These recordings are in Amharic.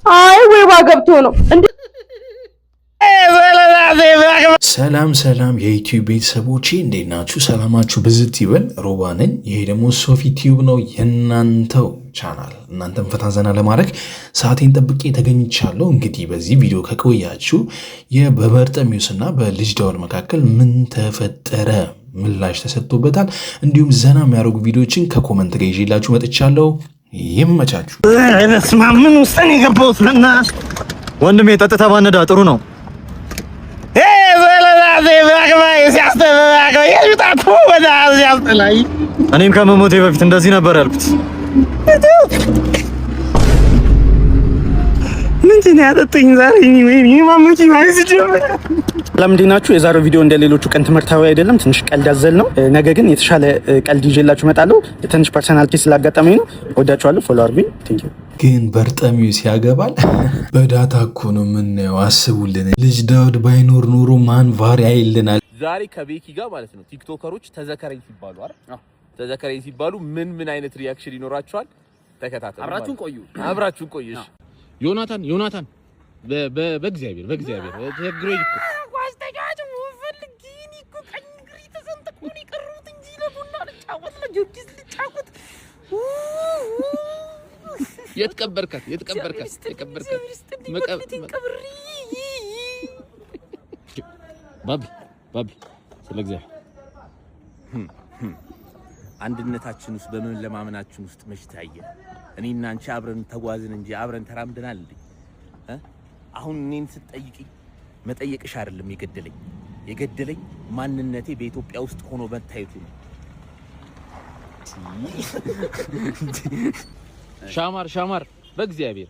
አይ ወይባ ገብቶ ነው እንዴ? ሰላም ሰላም የዩቲዩብ ቤተሰቦቼ እንዴት ናችሁ? ሰላማችሁ ብዝት ይበል። ሮባ ነኝ። ይሄ ደግሞ ሶፊ ቲዩብ ነው፣ የእናንተው ቻናል። እናንተም ፈታ ዘና ለማድረግ ሰዓቴን ጠብቄ ተገኝቻለሁ። እንግዲህ በዚህ ቪዲዮ ከቆያችሁ በበርጠሚውስ እና በልጅ ዳውድ መካከል ምን ተፈጠረ ምላሽ ተሰጥቶበታል። እንዲሁም ዘና የሚያደርጉ ቪዲዮችን ከኮመንት ጋር ይዤላችሁ መጥቻለሁ። ይመቻችሁ። ምን ውስጥ ነው የገባሁት? ወንድሜ ጠጥታ ባነዳ ጥሩ ነው። እኔም ከመሞቴ በፊት እንደዚህ ነበር ያልኩት። ምንድን ነው ያጠጡኝ ዛሬ? ማሙጂ ማለት ጀመረ። ለምንድን ናችሁ? የዛሬው ቪዲዮ እንደሌሎቹ ቀን ትምህርታዊ አይደለም፣ ትንሽ ቀልድ ያዘል ነው። ነገ ግን የተሻለ ቀልድ ይዤላችሁ እመጣለሁ። ትንሽ ፐርሰናል ኬስ ስላጋጠመኝ ነው። ወዳችኋለሁ። ፎሎ አድርጉኝ። ቴንክ ዩ። ግን በርጠሚውስ ያገባል? በዳታ እኮ ነው የምናየው። አስቡልን። ልጅ ዳውድ ባይኖር ኖሮ ማን ቫሪ አይልናል። ዛሬ ከቤኪ ጋር ማለት ነው ቲክቶከሮች ተዘከረኝ ሲባሉ አይደል? ተዘከረኝ ሲባሉ ምን አይነት ሪአክሽን ይኖራቸዋል? ተከታተሉ። አብራችሁን ቆዩ። እሺ ዮናታን በእግዚአብሔር ተግሮኝ እኮ ጓስተኛቱ ወፈልጊኒ እኮ ቀኝ ግሪ ተሰንጥቆ ነው የቀሩት እንጂ ለቡና ልጫወት ለጆርጊስ ልጫወት። የትቀበርካት ባቢ ስለ እግዚአብሔር አንድነታችን ውስጥ በምን ለማመናችን ውስጥ መች ታየ? እኔና አንቺ አብረን ተጓዝን እንጂ አብረን ተራምደናል እንዴ? አሁን እኔን ስትጠይቂኝ መጠየቅሽ አይደለም የገደለኝ ማንነቴ በኢትዮጵያ ውስጥ ሆኖ መታየቱ ነው። ሻማር በእግዚአብሔር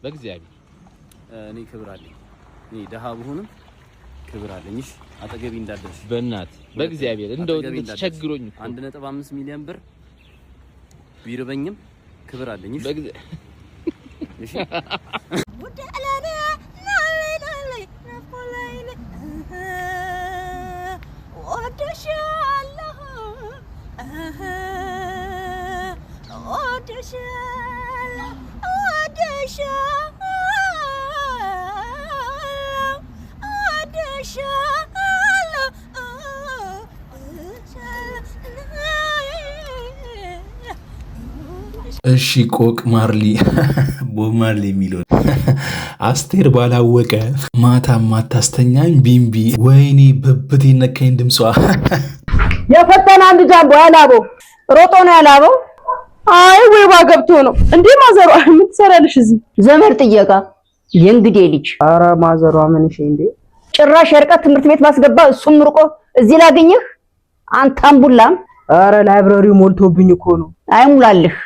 በእግዚአብሔር እኔ ክብር አለኝ። እኔ ደሃ ብሆንም ክብር አለኝ። እሺ አጠገቢ እንዳደርሽ በእግዚአብሔር እንደው ተቸግሮኝ 1.5 ሚሊዮን ብር ቢርበኝም ክብር አለኝ። እሺ እሺ ቆቅ ማርሊ ቦብ ማርሊ የሚለው አስቴር ባላወቀ ማታ ማታስተኛኝ ቢምቢ ወይኔ በብት ነካኝ ድምጿ። የፈተና አንድ ጃምቦ ያላበው ሮጦ ነው ያላበው። አይ ወይባ ገብቶ ነው እንዴ? ማዘሯ ምን ትሰራለሽ እዚህ? ዘመድ ጥየቃ የእንግዴ ልጅ። ኧረ ማዘሯ ምን እሺ እንዴ? ጭራሽ የርቀት ትምህርት ቤት ባስገባ እሱም ርቆ እዚህ ላገኘህ አንተ አምቡላም። ኧረ ላይብረሪው ሞልቶብኝ እኮ ነው። አይሙላልህ።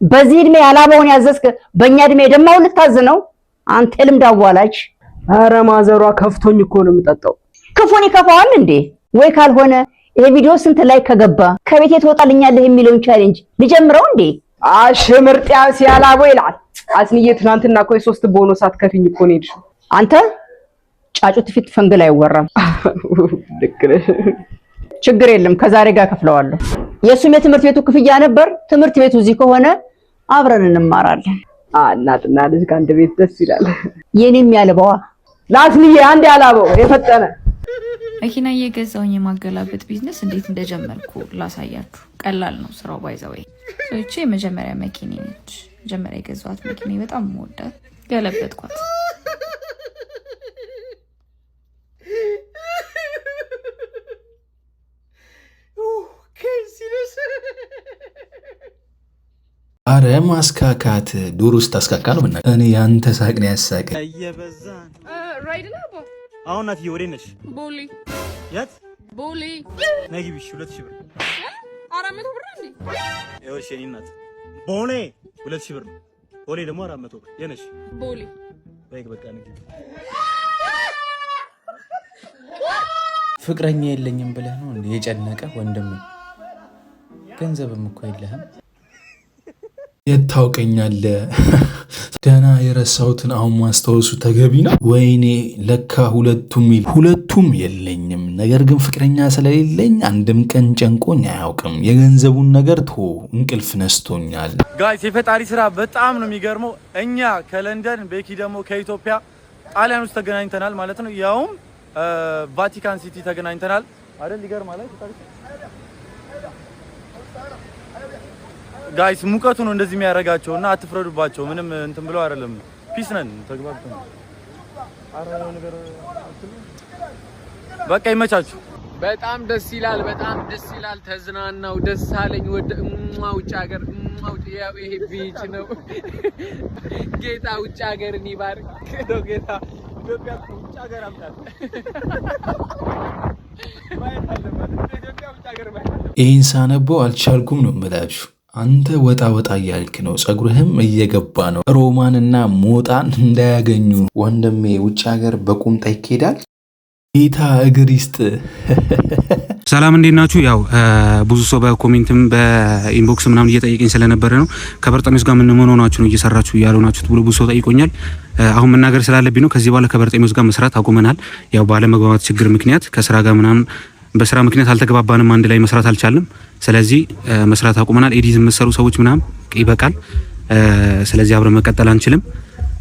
በዚህ እድሜ ያላበውን ያዘዝክ በእኛ እድሜ ደማውን ልታዝነው አንተ ልምድ አዋላጅ። ኧረ ማዘሯ ከፍቶኝ እኮ ነው የምጠጣው። ክፉን ይከፋዋል እንዴ? ወይ ካልሆነ ይሄ ቪዲዮ ስንት ላይ ከገባ ከቤቴ ትወጣልኛለህ የሚለውን ቻሌንጅ ልጀምረው እንዴ? አሽምርጥያ ሲያላቦ ይላል። አስንዬ ትናንትና እኮ የሶስት ቦኖስ አትከፍኝ እኮ ነው የሄድሽው። አንተ ጫጩት ፊት ፈንግል አይወራም። ልክ ነሽ። ችግር የለም ከዛሬ ጋር ከፍለዋለሁ። የሱም የትምህርት ቤቱ ክፍያ ነበር። ትምህርት ቤቱ እዚህ ከሆነ አብረን እንማራለን። እናትና ልጅ ከአንድ ቤት ደስ ይላል። የኔም ያልበዋ ላስንዬ አንድ ያላበው የፈጠነ መኪና እየገዛውኝ የማገላበጥ ቢዝነስ እንዴት እንደጀመርኩ ላሳያችሁ። ቀላል ነው ስራው። ባይዘወይ እቺ የመጀመሪያ መኪና ነች። መጀመሪያ የገዛኋት መኪና በጣም የምወዳት ገለበጥኳት። አረ ማስካካት ዱር ውስጥ አስካካ ነው። እኔ ያንተ ሳቅ ነው ያሳቀ። እየበዛን ራይድ ነው። አሁን ናትዬ ወዴት ነሽ? ቦሌ። የት ቦሌ? ነግቢሽ 2000 ብር 400 ብር እንዴ? ይኸውልሽ የኔ እናት ቦሌ 2000 ብር ነው። ቦሌ ደግሞ 400 ብር። የነሽ ቦሌ በቃ ነግቢ። ፍቅረኛ የለኝም ብለህ ነው እንዴ የጨነቀ ወንድም? ገንዘብም እኮ የለህም። የታውቀኛለህ ገና የረሳሁትን አሁን ማስታወሱ ተገቢ ነው። ወይኔ ለካ ሁለቱም የለኝም። ነገር ግን ፍቅረኛ ስለሌለኝ አንድም ቀን ጨንቆኝ አያውቅም። የገንዘቡን ነገር እንቅልፍ ነስቶኛል። ጋይስ የፈጣሪ ስራ በጣም ነው የሚገርመው። እኛ ከለንደን ቤኪ ደግሞ ከኢትዮጵያ ጣሊያን ውስጥ ተገናኝተናል ማለት ነው። ያውም ቫቲካን ሲቲ ተገናኝተናል አይደል? ይገርማል አይደል? ጋይስ ሙቀቱ ነው እንደዚህ የሚያረጋቸው እና አትፍረዱባቸው። ምንም እንትን ብለው አይደለም። ፒስ ነን፣ ተግባብተን አራራው ነገር በቃ ይመቻችሁ። በጣም ደስ ይላል፣ በጣም ደስ ይላል። ተዝናናው፣ ደስ አለኝ። ወደ ውጭ ሀገር ይሄ ቢች ነው። ጌታ ውጭ ሀገርን ይባርክ ነው ጌታ። ኢትዮጵያ ውጭ ሀገር አምጣት ይህን ሳነበው አልቻልኩም ነው የምላችሁ። አንተ ወጣ እያልክ ነው፣ ጸጉርህም እየገባ ነው። ሮማንና ሞጣን እንዳያገኙ ወንድሜ። ውጭ ሀገር በቁምጣ ይኬዳል። ጌታ እግር ይስጥ። ሰላም እንዴት ናችሁ? ያው ብዙ ሰው በኮሜንትም በኢንቦክስ ምናምን እየጠየቀኝ ስለነበረ ነው ከበርጠሜስ ጋር ምን ሆናችሁ ነው እየሰራችሁ ያለው ናችሁት ብሎ ብዙ ሰው ጠይቆኛል። አሁን መናገር ስላለብኝ ነው። ከዚህ በኋላ ከበርጠሜስ ጋር መስራት አቁመናል። ያው ባለመግባባት ችግር ምክንያት ከስራ ጋር ምናምን በስራ ምክንያት አልተግባባንም፣ አንድ ላይ መስራት አልቻልንም። ስለዚህ መስራት አቁመናል። ኤዲት የምትሰሩ ሰዎች ምናምን ይበቃል። ስለዚህ አብረን መቀጠል አንችልም።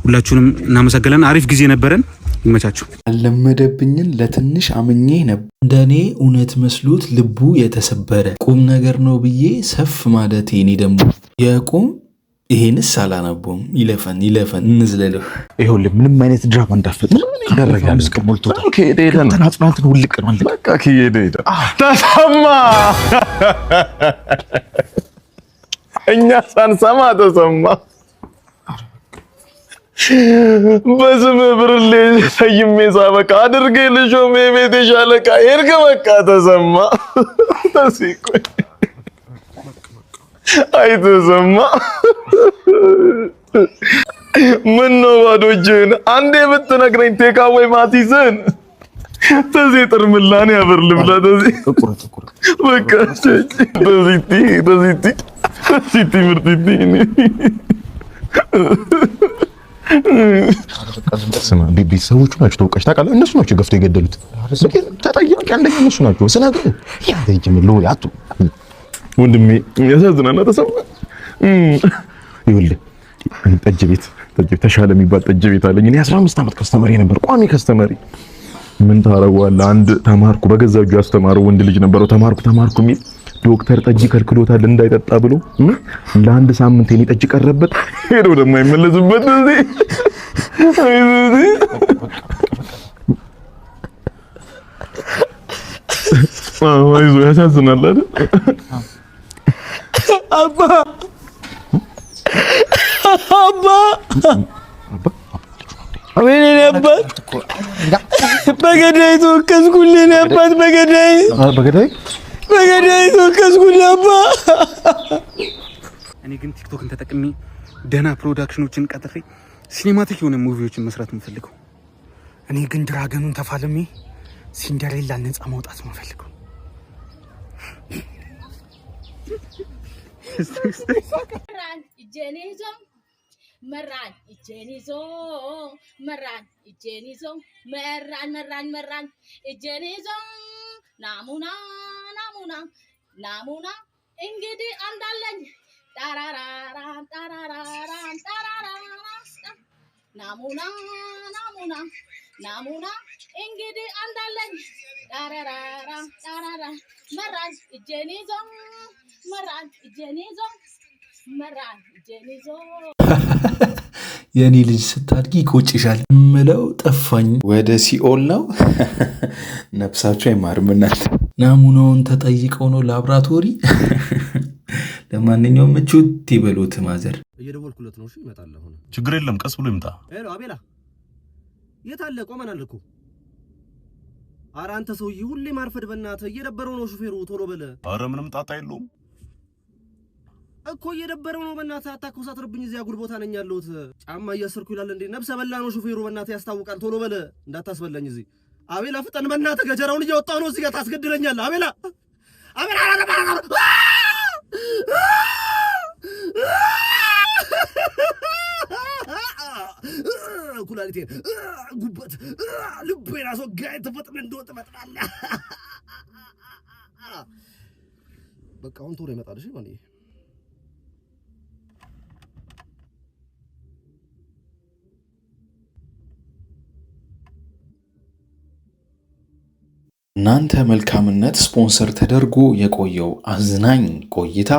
ሁላችሁንም እናመሰግናለን። አሪፍ ጊዜ ነበረን። ይመቻችሁ። ያለመደብኝን ለትንሽ አምኜ ነበር። እንደኔ እውነት መስሎት ልቡ የተሰበረ ቁም ነገር ነው ብዬ ሰፍ ማለቴ። እኔ ደግሞ የቁም ይሄንስ አላነበውም። ይለፈን እንዝለለው። ይኸውልህ ምንም አይነት ድራማ እንዳትፈጥር ይደረጋል። እስከሞልቶታ ተናጽናንትን ውልቅ ነው አለቀ። በቃ ከሄደ ተሰማ እኛ ሳንሰማ ተሰማ። በስም ብርሌ ሰይሜ ሳበቃ አድርጌ ልሾም የቤት ሻለቃ ሄድክ በቃ ተሰማ ተሲቆይ አይ ተሰማ ምን ነው ባዶ እጅህን አንዴ ብትነግረኝ ቴካዌይ ማቲዝን ተዚህ ጥርምላን ያበር ልብላ ተዚህ በቃ ተዚህ ምርጥቲ ስማ ቤተሰቦቹ ናቸው ተወቃሽ ታውቃለህ። እነሱ ናቸው ገፍተው የገደሉት። ተጠያቂ አንደኛ እነሱ ናቸው። ስለዚህ ያ ደጅም ሎሪ አጡ ወንድሜ ያሳዝናና ተሰማ። ይኸውልህ ጠጅ ቤት ተሻለ የሚባል ጠጅ ቤት አለኝ እኔ 15 ዓመት ከስተመሪ ነበር፣ ቋሚ ከስተመሪ። ምን ታረጋለህ? አንድ ተማርኩ በገዛ እጁ ያስተማረው ወንድ ልጅ ነበረው። ተማርኩ የሚል ዶክተር ጠጅ ከልክሎታል እንዳይጠጣ ብሎ ለአንድ ሳምንት የኔ ጠጅ ቀረበት። ሄዶ ደግሞ አይመለስበት አይዞህ ያሳዝናል አይደል? አባ ወይኔ አባት በገዳይ ተወከስኩልኝ አባት በገዳይ ተወከስኩልኝ አባ። እኔ ግን ቲክቶክን ተጠቅሜ ደህና ፕሮዳክሽኖችን ቀጥሬ ሲኔማቲክ የሆነ ሙቪዎችን መስራት የምፈልገው። እኔ ግን ድራገኑን ተፋልሜ ሲንደሬላ ነፃ ማውጣት ነው የምፈልገው። መራን እጄን ይዞ ናሙና እንግዲህ አንዳለኝ ናሙና እንግዲህ አንዳለኝ መራን እጄን ይዞ የኔ ልጅ ስታድጊ ይቆጭሻል እምለው ጠፋኝ። ወደ ሲኦል ነው ነፍሳቸው አይማርምናት። ናሙናውን ተጠይቀው ነው ላብራቶሪ። ለማንኛውም ምቹት ይበሉት ማዘር። እየደወልኩለት ነው። እሺ ይመጣል። አሁን ችግር የለም ቀስ ብሎ ይምጣ። ሄሎ አቤላ፣ የት አለ? ቆመናል እኮ። ኧረ አንተ ሰውዬ ሁሌ ማርፈድ በእናትህ እየደበረው ነው ሹፌሩ። ቶሎ በለ። ኧረ ምንም ጣጣ የለውም እኮ እየደበረው ነው። በእናትህ አታኮሳትርብኝ። እዚያ ጉድ ቦታ ነኝ ያለሁት። ጫማ እያሰርኩ ይላል እንዴ? ነብሰ በላ ነው ሹፌሩ። በእናትህ ያስታውቃል። ቶሎ በለ እንዳታስበላኝ እዚህ። አቤላ ፍጠን በእናትህ፣ ገጀራውን እያወጣሁ ነው። እዚህ ጋር ታስገድለኛለህ። አቤላ ኩላሊቴን ጉበት ልቤን አስወጋኝ ተፈጥነ እንደወጥ መጥናላ በቃ አሁን ቶሎ ይመጣል እሺ ማን እናንተ መልካምነት ስፖንሰር ተደርጎ የቆየው አዝናኝ ቆይታ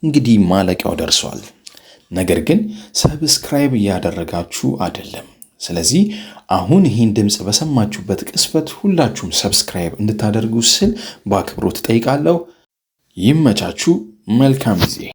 እንግዲህ ማለቂያው ደርሷል። ነገር ግን ሰብስክራይብ እያደረጋችሁ አይደለም። ስለዚህ አሁን ይህን ድምጽ በሰማችሁበት ቅስበት ሁላችሁም ሰብስክራይብ እንድታደርጉ ስል በአክብሮት ጠይቃለሁ። ይመቻችሁ። መልካም ጊዜ